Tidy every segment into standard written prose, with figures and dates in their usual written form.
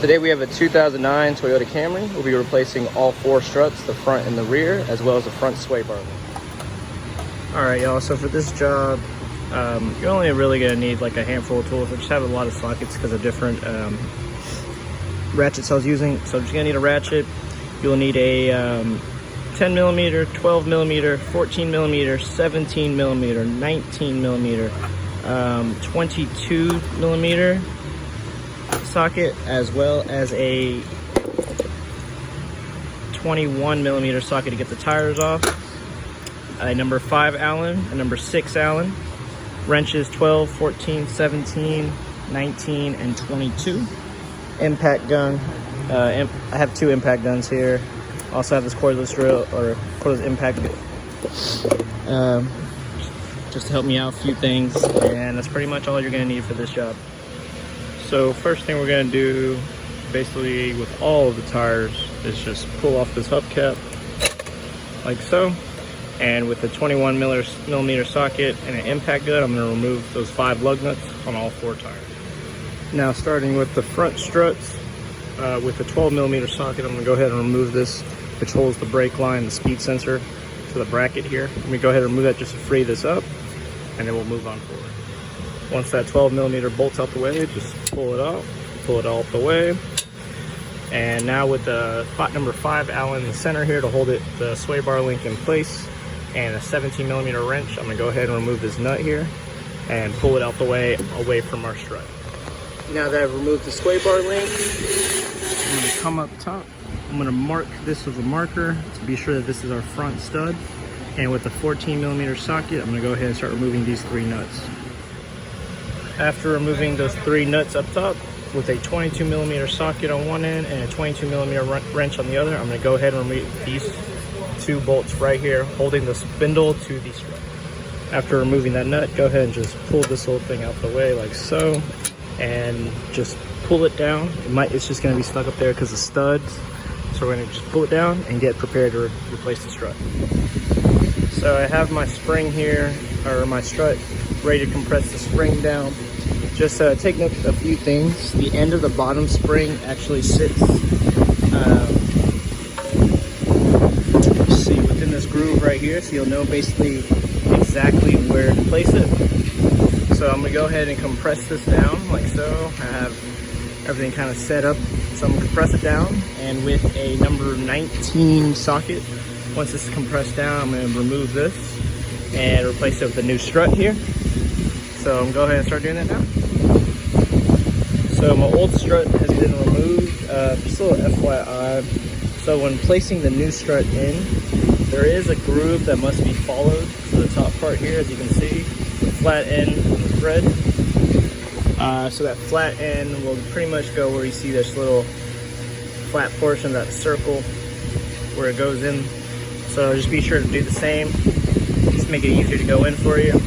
Today we have a 2009 Toyota Camry. We'll be replacing all 4 struts, the front and the rear, as well as the front sway bar. Alright y'all, so for this job, you're only really going to need like a handful of tools. I just have a lot of sockets because of different ratchets I was using. So I'm just going to need a ratchet. You'll need a 10 millimeter, 12 millimeter, 14 millimeter, 17 millimeter, 19 millimeter, 22 millimeter socket, as well as a 21 millimeter socket to get the tires off, a number 5 Allen, a number 6 Allen, wrenches 12, 14, 17, 19, and 22, impact gun. I have 2 impact guns here. Also have this cordless drill, or cordless impact just to help me out a few things, and that's pretty much all you're going to need for this job. So first thing we're going to do, basically with all of the tires, is just pull off this hubcap like so. And with the 21 millimeter socket and an impact gun, I'm going to remove those 5 lug nuts on all 4 tires. Now starting with the front struts, with the 12 millimeter socket, I'm going to go ahead and remove this, which holds the brake line, the speed sensor to the bracket here. Let me go ahead and remove that just to free this up, and then we'll move on forward. Once that 12 millimeter bolt's out the way, just pull it out, pull it all the way. And now with the number 5 Allen in the center here to hold it, the sway bar link in place, and a 17 millimeter wrench, I'm gonna go ahead and remove this nut here and pull it out the way, away from our strut. Now that I've removed the sway bar link, I'm gonna come up top. I'm gonna mark this with a marker to be sure that this is our front stud. And with the 14 millimeter socket, I'm gonna go ahead and start removing these 3 nuts. After removing those 3 nuts up top, with a 22 millimeter socket on one end and a 22 millimeter wrench on the other, I'm gonna go ahead and remove these 2 bolts right here, holding the spindle to the strut. After removing that nut, go ahead and just pull this whole thing out the way like so, and just pull it down. It's just gonna be stuck up there because of studs. So we're gonna just pull it down and get prepared to replace the strut. So I have my spring here, or my strut, ready to compress the spring down. Just take note of a few things. The end of the bottom spring actually sits see within this groove right here, so you'll know basically exactly where to place it. So I'm gonna go ahead and compress this down like so. I have everything kind of set up, so I'm gonna compress it down, and with a number 19 socket, once this is compressed down, I'm gonna remove this and replace it with the new strut here. So I'm gonna go ahead and start doing that now. So my old strut has been removed, just a little FYI. So when placing the new strut in, there is a groove that must be followed to the top part here, as you can see, the flat end of the thread. So that flat end will pretty much go where you see this little flat portion of that circle where it goes in. So just be sure to do the same, just make it easier to go in for you.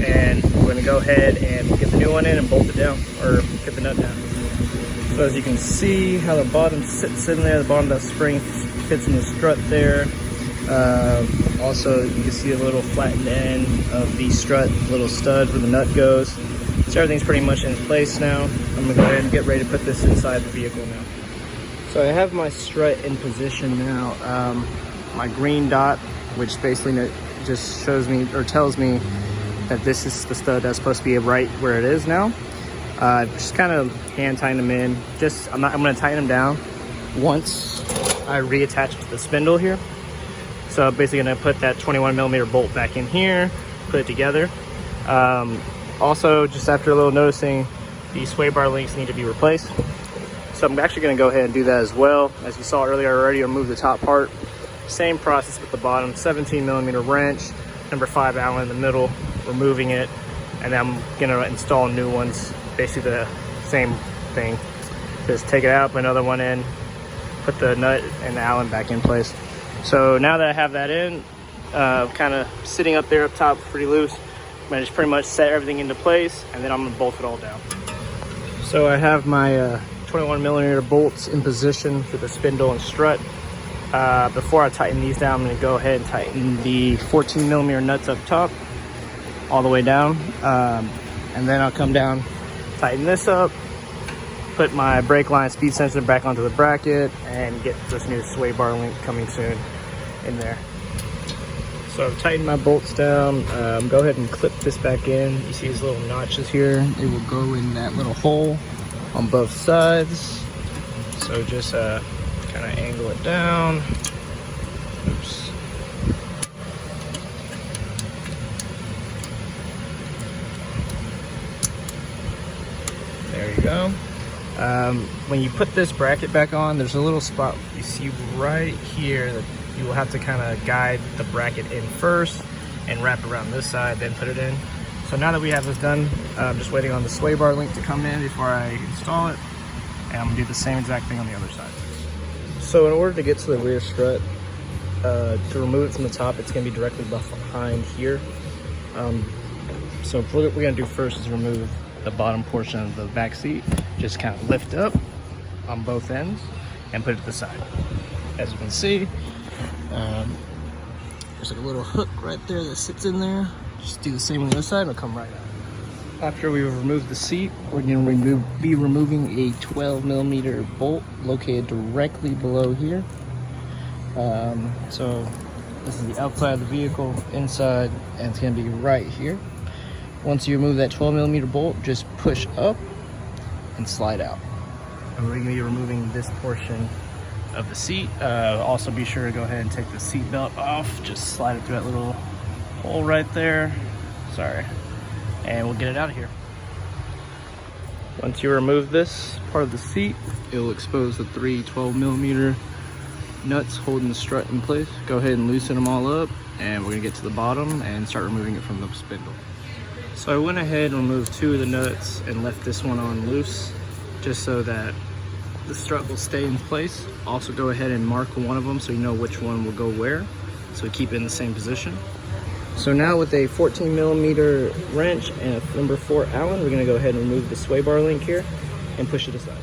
And we're gonna go ahead and get the new one in and bolt it down, or get the nut down. So as you can see how the bottom sits in there, the bottom of that spring fits in the strut there. Also you can see a little flattened end of the strut, little stud where the nut goes. So everything's pretty much in place now. I'm gonna go ahead and get ready to put this inside the vehicle now. So I have my strut in position now. My green dot, which basically just shows me, or tells me, that this is the stud that's supposed to be right where it is now. Just kind of hand tighten them in. I'm gonna tighten them down once I reattach to the spindle here. So I'm basically gonna put that 21 millimeter bolt back in here, put it together. Also, just after a little noticing, these sway bar links need to be replaced. So I'm actually gonna go ahead and do that as well. As you saw earlier, I already removed the top part. Same process with the bottom, 17 millimeter wrench, number 5 Allen in the middle, removing it, and then I'm gonna install new ones. Basically the same thing. Just take it out, put another one in, put the nut and the Allen back in place. So now that I have that in, kind of sitting up there up top pretty loose, I'm gonna just pretty much set everything into place, and then I'm gonna bolt it all down. So I have my 21 millimeter bolts in position for the spindle and strut. Before I tighten these down, I'm gonna go ahead and tighten the 14 millimeter nuts up top all the way down, and then I'll come down, tighten this up, put my brake line speed sensor back onto the bracket and get this new sway bar link coming soon in there. So I've tightened my bolts down. Go ahead and clip this back in. You see these little notches here? It will go in that little hole on both sides. So just kind of angle it down. Oops. There you go. When you put this bracket back on, there's a little spot you see right here that you will have to kind of guide the bracket in first and wrap around this side, then put it in. So now that we have this done, I'm just waiting on the sway bar link to come in before I install it. And I'm gonna do the same exact thing on the other side. So in order to get to the rear strut, to remove it from the top, it's gonna be directly behind here. So what we're gonna do first is remove the bottom portion of the back seat. Just kind of lift up on both ends and put it to the side. As you can see, there's like a little hook right there that sits in there. Just do the same on the other side and it'll come right out. After we've removed the seat, we're going to be removing a 12mm bolt located directly below here. So this is the outside of the vehicle, inside, and it's going to be right here. Once you remove that 12mm bolt, just push up and slide out. And we're going to be removing this portion of the seat. Also be sure to go ahead and take the seat belt off. Just slide it through that little hole right there. Sorry. And we'll get it out of here. Once you remove this part of the seat, it will expose the three 12mm nuts holding the strut in place. Go ahead and loosen them all up, and we're gonna get to the bottom and start removing it from the spindle. So I went ahead and removed two of the nuts and left this one on loose, just so that the strut will stay in place. Also go ahead and mark one of them so you know which one will go where, so we keep it in the same position. So now with a 14mm wrench and a number 4 Allen, we're gonna go ahead and remove the sway bar link here and push it aside.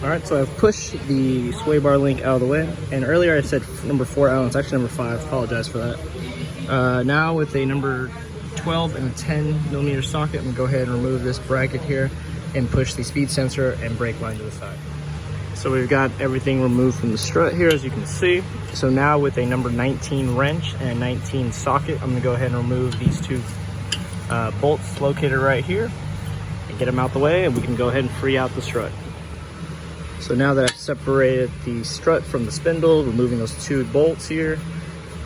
All right, so I've pushed the sway bar link out of the way. And earlier I said number 4 Allen, it's actually number 5, apologize for that. Now with a number 12 and a 10mm socket, I'm gonna go ahead and remove this bracket here and push the speed sensor and brake line to the side. So we've got everything removed from the strut here, as you can see. So now with a number 19 wrench and 19 socket, I'm gonna go ahead and remove these two bolts located right here and get them out the way, and we can go ahead and free out the strut. So now that I've separated the strut from the spindle, removing those two bolts here,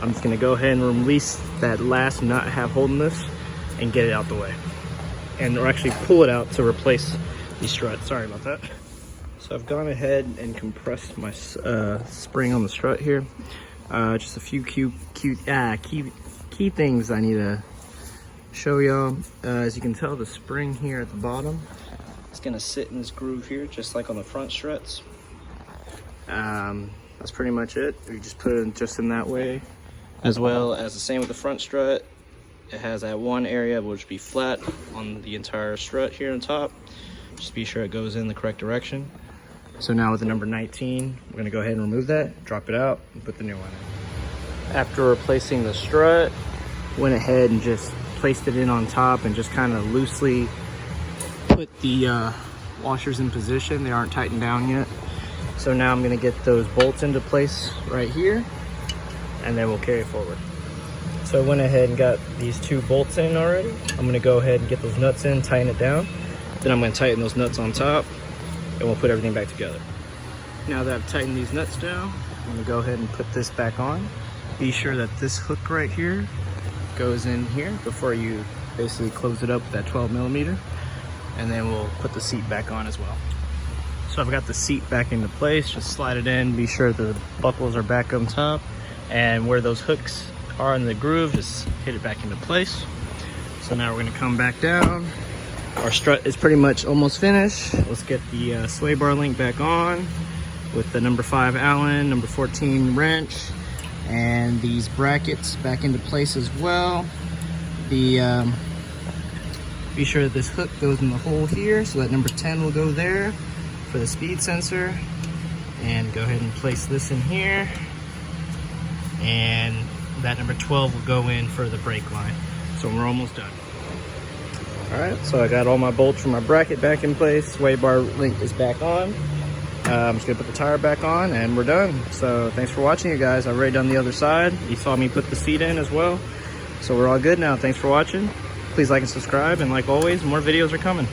I'm just gonna go ahead and release that last nut I have holding this and get it out the way. And or actually pull it out to replace the strut. Sorry about that. So I've gone ahead and compressed my spring on the strut here. Just a few key things I need to show y'all. As you can tell, the spring here at the bottom is gonna sit in this groove here, just like on the front struts. That's pretty much it. We just put it just in that way, as well as the same with the front strut. It has that one area which will be flat on the entire strut here on top. Just be sure it goes in the correct direction. So now with the number 19, we're gonna go ahead and remove that, drop it out, and put the new one in. After replacing the strut, went ahead and just placed it in on top and just kind of loosely put the washers in position. They aren't tightened down yet. So now I'm gonna get those bolts into place right here, and then we'll carry it forward. So I went ahead and got these two bolts in already. I'm gonna go ahead and get those nuts in, tighten it down. Then I'm gonna tighten those nuts on top, and we'll put everything back together. Now that I've tightened these nuts down, I'm gonna go ahead and put this back on. Be sure that this hook right here goes in here before you basically close it up with that 12mm, and then we'll put the seat back on as well. So I've got the seat back into place, just slide it in, be sure the buckles are back on top, and where those hooks are in the groove, just hit it back into place. So now we're gonna come back down. Our strut is pretty much almost finished. Let's get the sway bar link back on with the number 5 Allen, number 14 wrench, and these brackets back into place as well. Be sure that this hook goes in the hole here, so that number 10 will go there for the speed sensor. And go ahead and place this in here. And that number 12 will go in for the brake line. So we're almost done. All All right, so I got all my bolts from my bracket back in place. Sway bar link is back on. I'm just gonna put the tire back on and we're done. So thanks for watching, you guys. I've already done the other side. You saw me put the seat in as well. So we're all good now. Thanks for watching. Please like and subscribe, and like always, more videos are coming.